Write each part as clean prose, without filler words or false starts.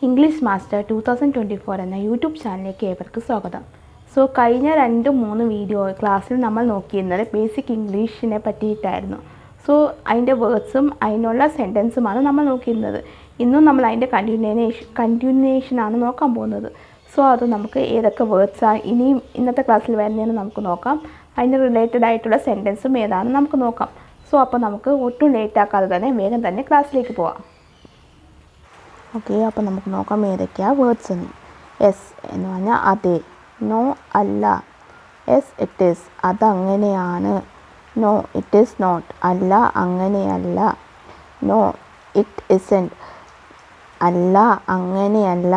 English master 2024 എന്ന YouTube ചാനലിലേക്ക് ഏവർക്ക് സ്വാഗതം. കഴിഞ്ഞ 2-3 വീഡിയോ ക്ലാസ്സിൽ നമ്മൾ നോക്കിയിരുന്നത് ബേസിക് ഇംഗ്ലീഷിനെ പറ്റിയിട്ടായിരുന്നു. അതിൻ്റെ വേർഡ്സും അതിനുള്ള സെൻറ്റൻസുമാണ് നമ്മൾ നോക്കിയിരുന്നത്. ഇന്നും നമ്മൾ അതിൻ്റെ കണ്ടിന്യൂഷനാണ് നോക്കാൻ പോകുന്നത്. അത് നമുക്ക് ഏതൊക്കെ വേർഡ്സാണ് ഇനിയും ഇന്നത്തെ ക്ലാസ്സിൽ വരുന്നതെന്ന് നമുക്ക് നോക്കാം. അതിന് റിലേറ്റഡ് ആയിട്ടുള്ള സെൻറ്റൻസും ഏതാണെന്ന് നമുക്ക് നോക്കാം. അപ്പോൾ നമുക്ക് ഒട്ടും ലേറ്റ് ആക്കാതെ തന്നെ വേഗം തന്നെ ക്ലാസ്സിലേക്ക് പോവാം. ഓക്കെ, അപ്പോൾ നമുക്ക് നോക്കാം ഏതൊക്കെയാണ് വേർഡ്സ് എന്ന്. എസ് എന്ന് പറഞ്ഞാൽ അതെ, നോ അല്ല. എസ് ഇറ്റ് ഈസ് അതങ്ങനെയാണ്. നോ ഇറ്റ് ഈസ് നോട്ട് അല്ല അങ്ങനെയല്ല. നോ ഇറ്റ് ഇസൻറ്റ് അല്ല അങ്ങനെയല്ല.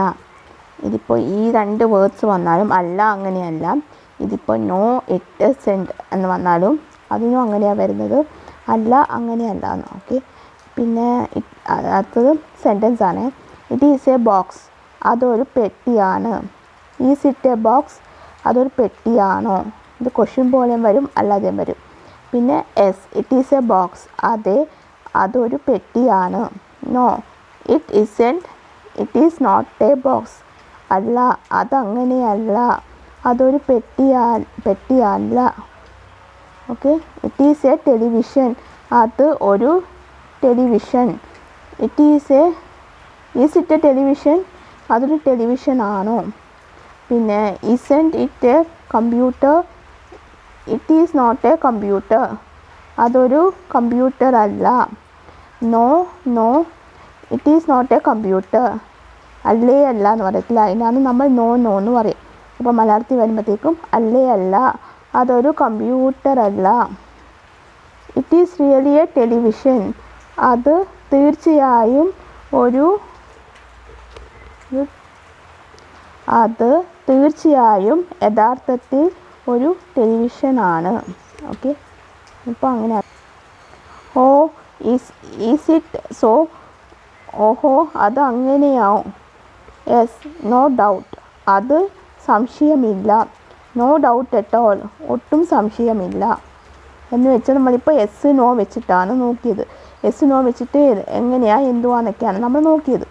ഇതിപ്പോൾ ഈ 2 വേർഡ്സ് വന്നാലും അല്ല അങ്ങനെയല്ല. ഇതിപ്പോൾ നോ ഇറ്റ് ഇസൻറ്റ് എന്ന് വന്നാലും അതിനും അങ്ങനെയാണ് വരുന്നത്, അല്ല അങ്ങനെയല്ല എന്ന്. ഓക്കെ, പിന്നെ അടുത്തത് സെൻറ്റൻസ് ആണ്. ഇറ്റ് ഈസ് എ ബോക്സ് അതൊരു പെട്ടിയാണ്. ഈസ് ഇറ്റ് എ ബോക്സ് അതൊരു പെട്ടിയാണോ? ഇത് ക്വസ്റ്റ്യൻ പോലെയും വരും അല്ലാതെയും വരും. പിന്നെ yes it is a box അതെ അതൊരു പെട്ടിയാണ്. No it isn't it is not a box അല്ല അതങ്ങനെയല്ല അതൊരു പെട്ടിയല്ല. Okay, it is a television അത് ഒരു television. Is it a television അതൊരു ടെലിവിഷൻ ആണോ? പിന്നെ isn't it a computer it is not a computer അതൊരു കമ്പ്യൂട്ടർ അല്ല. No it is not a computer അല്ലേ അല്ല എന്ന് പറയത്തില്ല, അതിനാണ് നമ്മൾ നോ എന്ന് പറയും. അപ്പോൾ മലയാളത്തിൽ വരുമ്പോഴത്തേക്കും അല്ലേ അല്ല അതൊരു കമ്പ്യൂട്ടർ അല്ല. It is really A television അത് തീർച്ചയായും യഥാർത്ഥത്തിൽ ഒരു ടെലിവിഷനാണ്. ഓക്കെ, ഇപ്പോൾ അങ്ങനെ. ഓ ഈസ് ഇറ്റ് സോ ഓഹോ അത് അങ്ങനെയാവും. യെസ് നോ ഡൗട്ട് അത് സംശയമില്ല. നോ ഡൗട്ട് അറ്റ് ഓൾ ഒട്ടും സംശയമില്ല എന്ന് വെച്ചാൽ നമ്മളിപ്പോൾ എസ് നോ വെച്ചിട്ടാണ് നോക്കിയത്. എസ് നോ വെച്ചിട്ട് എങ്ങനെയാണ് എന്തുവാന്നൊക്കെയാണ് നമ്മൾ നോക്കിയത്.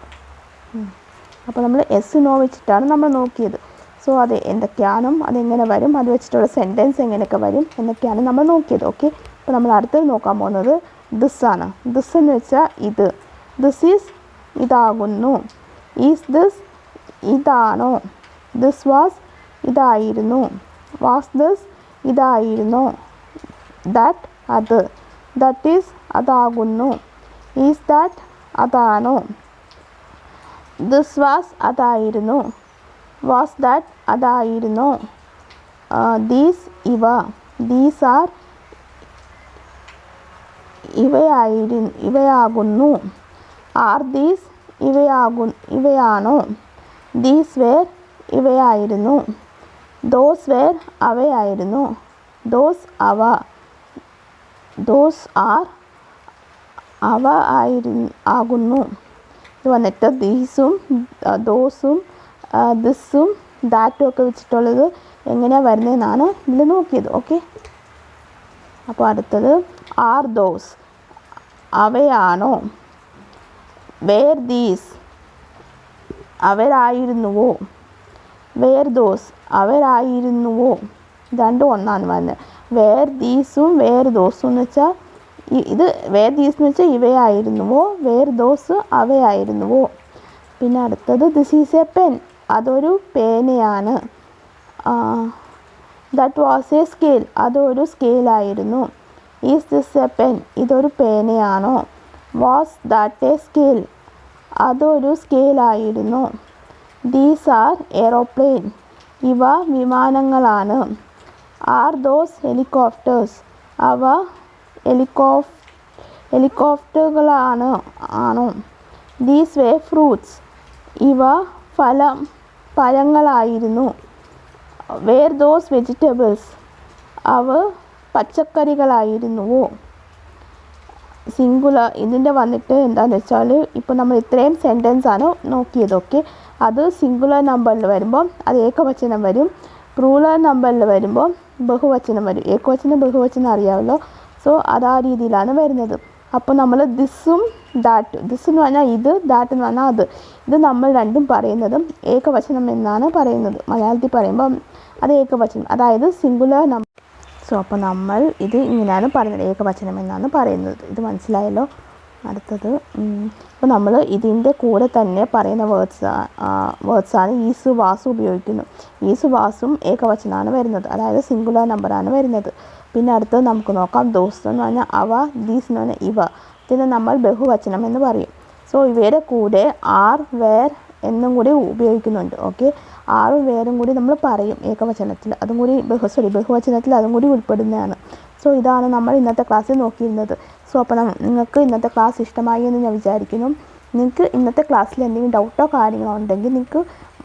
അപ്പോൾ നമ്മൾ എസ് നോ വെച്ചിട്ടാണ് നമ്മൾ നോക്കിയത്. അത് എന്തൊക്കെയാണ്, അതെങ്ങനെ വരും, അത് വെച്ചിട്ടുള്ള സെൻറ്റൻസ് എങ്ങനെയൊക്കെ വരും എന്നൊക്കെയാണ് നമ്മൾ നോക്കിയത്. ഓക്കെ, അപ്പോൾ നമ്മൾ അടുത്തത് നോക്കാൻ പോകുന്നത് ദിസ് ആണ്. ദിസ് എന്ന് വെച്ചാൽ ഇത്. ദിസ് ഈസ് ഇതാകുന്നു. ഈസ് ദിസ് ഇതാണോ? ദിസ് വാസ് ഇതായിരുന്നു. വാസ് ദിസ് ഇതായിരുന്നു. ദാറ്റ് അത്. ദാറ്റ് ഈസ് അതാകുന്നു. ഈസ് ദാറ്റ് അതാണോ? ദിസ് വാസ് അതായിരുന്നു. വാസ് ദാറ്റ് അതായിരുന്നു. ദീസ് ഇവ. ദീസ് ആർ ഇവയാകുന്നു. ആർ ദീസ് ഇവയാണോ? ദീസ് വേർ ഇവയായിരുന്നു. ദോസ് വേർ അവയായിരുന്നു. ദോസ് അവ. ദോസ് ആർ അവ ആകുന്നു. ഇത് വന്നിട്ട് ദീസും ദോസും ദിസും ദാറ്റും ഒക്കെ വെച്ചിട്ടുള്ളത് എങ്ങനെയാണ് വരുന്നതെന്നാണ് ഇതിൽ നോക്കിയത്. ഓക്കെ, അപ്പോൾ അടുത്തത് ആർ ദോസ് അവയാണോ? വേർ ദീസ് അവരായിരുന്നുവോ? വേർ ദോസ് അവരായിരുന്നുവോ? രണ്ടും ഒന്നാണ് വരുന്നത്. വേർ ദീസും വേർ ദോസും എന്ന് വെച്ചാൽ ഇത് വേർ ദീസ് എന്ന് വെച്ചാൽ ഇവയായിരുന്നുവോ, വേർ ദോസ് അവയായിരുന്നുവോ. പിന്നെ അടുത്തത് ദിസ് ഈസ് എ പെൻ അതൊരു പേനയാണ്. ദാറ്റ് വാസ് എ സ്കെയിൽ അതൊരു സ്കെയിലായിരുന്നു. ഈസ് ദിസ് എ പെൻ ഇതൊരു പേനയാണോ? വാസ് ദാറ്റ് എ സ്കെയിൽ അതൊരു സ്കെയിലായിരുന്നു. ദീസ് ആർ എയ്റോപ്ലെയിൻ ഇവ വിമാനങ്ങളാണ്. ആർ ദോസ് ഹെലികോപ്റ്റേഴ്സ് അവ ഹെലികോപ്റ്ററുകളാണോ? ദീസ് വേ ഫ്രൂട്ട്സ് ഇവ പഴങ്ങളായിരുന്നു. വേർ ദോസ് വെജിറ്റബിൾസ് അവ പച്ചക്കറികളായിരുന്നുവോ? സിംഗുലർ ഇതിൻ്റെ വന്നിട്ട് എന്താണെന്ന് വെച്ചാൽ ഇപ്പോൾ നമ്മൾ ഇത്രയും സെൻറ്റൻസാണ് നോക്കിയത്. ഓക്കെ, അത് സിംഗുലർ നമ്പറിൽ വരുമ്പം അത് ഏകവചനം വരും. പ്ലൂറൽ നമ്പറിൽ വരുമ്പോൾ ബഹുവചനം വരും. ഏകവചനം ബഹുവചനം അറിയാമല്ലോ. അത് ആ രീതിയിലാണ് വരുന്നത്. അപ്പോൾ നമ്മൾ ദിസും ദാറ്റ്, ദിസ് എന്ന് പറഞ്ഞാൽ ഇത്, ദാറ്റ് എന്ന് പറഞ്ഞാൽ അത്, ഇത് നമ്മൾ രണ്ടും പറയുന്നതും ഏകവചനം എന്നാണ് പറയുന്നത്. മലയാളത്തിൽ പറയുമ്പോൾ അത് ഏകവചനം, അതായത് സിംഗുലർ നമ്പർ. സോ അപ്പോൾ നമ്മൾ ഇത് ഇങ്ങനെയാണ് പറയുന്നത്, ഏകവചനം എന്നാണ് പറയുന്നത്. ഇത് മനസ്സിലായല്ലോ. അടുത്തത് അപ്പോൾ നമ്മൾ ഇതിൻ്റെ കൂടെ തന്നെ പറയുന്ന വേർഡ്സാണ് ഈസ് വാസു ഉപയോഗിക്കുന്നു. ഈസ് വാസും ഏകവചനമാണ് വരുന്നത്, അതായത് സിംഗുലർ നമ്പറാണ് വരുന്നത്. പിന്നെ അടുത്തത് നമുക്ക് നോക്കാം. ദോസ്ത് എന്ന് പറഞ്ഞാൽ അവ, ദീസ് എന്ന് പറഞ്ഞാൽ ഇവ, ഇതിനെ നമ്മൾ ബഹുവചനം എന്ന് പറയും. സോ ഇവയുടെ കൂടെ ആർ, വേർ എന്നും കൂടി ഉപയോഗിക്കുന്നുണ്ട്. ഓക്കെ, ആറും വേറും കൂടി നമ്മൾ പറയും ഏകവചനത്തിൽ, അതും കൂടി ബഹുവചനത്തിൽ അതും കൂടി ഉൾപ്പെടുന്നതാണ്. സോ ഇതാണ് നമ്മൾ ഇന്നത്തെ ക്ലാസ്സിൽ നോക്കിയിരുന്നത്. സോ അപ്പോൾ നിങ്ങൾക്ക് ഇന്നത്തെ ക്ലാസ് ഇഷ്ടമായി എന്ന് ഞാൻ വിചാരിക്കുന്നു. നിങ്ങൾക്ക് ഇന്നത്തെ ക്ലാസ്സിൽ എന്തെങ്കിലും ഡൗട്ടോ കാര്യങ്ങളോ ഉണ്ടെങ്കിൽ നിങ്ങൾക്ക്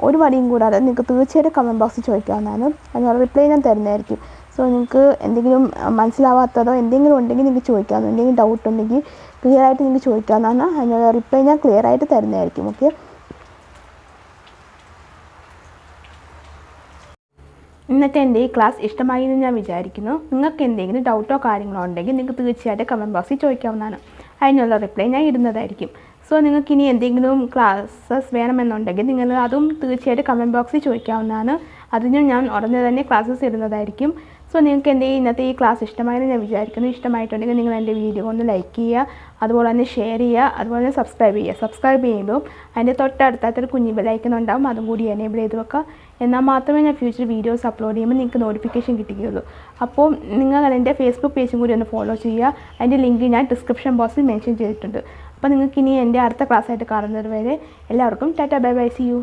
ഒരു മടിയും കൂടാതെ നിങ്ങൾക്ക് തീർച്ചയായിട്ടും കമൻറ്റ് ബോക്സിൽ ചോദിക്കാവുന്നതാണ്, അതിനുള്ള റിപ്ലൈ ഞാൻ തരുന്നതായിരിക്കും. സോ നിങ്ങൾക്ക് എന്തെങ്കിലും മനസ്സിലാവാത്തതോ എന്തെങ്കിലും ഉണ്ടെങ്കിൽ നിങ്ങൾക്ക് ചോദിക്കാവുന്ന, എന്തെങ്കിലും ഡൗട്ട് ഉണ്ടെങ്കിൽ ക്ലിയർ ആയിട്ട് നിങ്ങൾക്ക് ചോദിക്കാവുന്നതാണ്, അതിനുള്ള റിപ്ലൈ ഞാൻ ക്ലിയർ ആയിട്ട് തരുന്നതായിരിക്കും. ഓക്കെ, ഇന്നത്തെ എൻ്റെ ഈ ക്ലാസ് ഇഷ്ടമായി എന്ന് ഞാൻ വിചാരിക്കുന്നു. നിങ്ങൾക്ക് എന്തെങ്കിലും ഡൗട്ടോ കാര്യങ്ങളോ ഉണ്ടെങ്കിൽ നിങ്ങൾക്ക് തീർച്ചയായിട്ടും കമൻറ്റ് ബോക്സിൽ ചോദിക്കാവുന്നതാണ്, അതിനുള്ള റിപ്ലൈ ഞാൻ ഇടുന്നതായിരിക്കും. സോ നിങ്ങൾക്ക് ഇനി എന്തെങ്കിലും ക്ലാസ്സസ് വേണമെന്നുണ്ടെങ്കിൽ നിങ്ങൾ അതും തീർച്ചയായിട്ടും കമൻറ്റ് ബോക്സിൽ ചോദിക്കാവുന്നതാണ്, അതിനും ഞാൻ ഉടനെ തന്നെ ക്ലാസ്സസ് ഇടുന്നതായിരിക്കും. സോ നിങ്ങൾക്ക് എൻ്റെ ഇന്നത്തെ ഈ ക്ലാസ് ഇഷ്ടമായെന്ന് ഞാൻ വിചാരിക്കുന്നു. ഇഷ്ടമായിട്ടുണ്ടെങ്കിൽ നിങ്ങൾ എൻ്റെ വീഡിയോ ഒന്ന് ലൈക്ക് ചെയ്യുക, അതുപോലെ തന്നെ ഷെയർ ചെയ്യുക, അതുപോലെ തന്നെ സബ്സ്ക്രൈബ് ചെയ്യുക. സബ്സ്ക്രൈബ് ചെയ്യുമ്പോൾ അതിൻ്റെ തൊട്ടടുത്തൊരു കുഞ്ഞി ബെലൈക്കൺ ഉണ്ടാകും, അതും കൂടി എനേബിൾ ചെയ്ത് വെക്കുക. എന്നാൽ മാത്രമേ ഞാൻ ഫ്യൂച്ചർ വീഡിയോസ് അപ്ലോഡ് ചെയ്യുമ്പോൾ നിങ്ങൾക്ക് നോട്ടിഫിക്കേഷൻ കിട്ടുകയുള്ളൂ. അപ്പോൾ നിങ്ങൾ എൻ്റെ ഫേസ്ബുക്ക് പേജും കൂടി ഒന്ന് ഫോളോ ചെയ്യുക, അതിൻ്റെ ലിങ്ക് ഞാൻ ഡിസ്ക്രിപ്ഷൻ ബോക്സിൽ മെൻഷൻ ചെയ്തിട്ടുണ്ട്. അപ്പോൾ നിങ്ങൾക്ക് ഇനി എൻ്റെ അടുത്ത ക്ലാസ്സായിട്ട് കാണുന്നത് വരെ എല്ലാവർക്കും tata, bye bye, see U.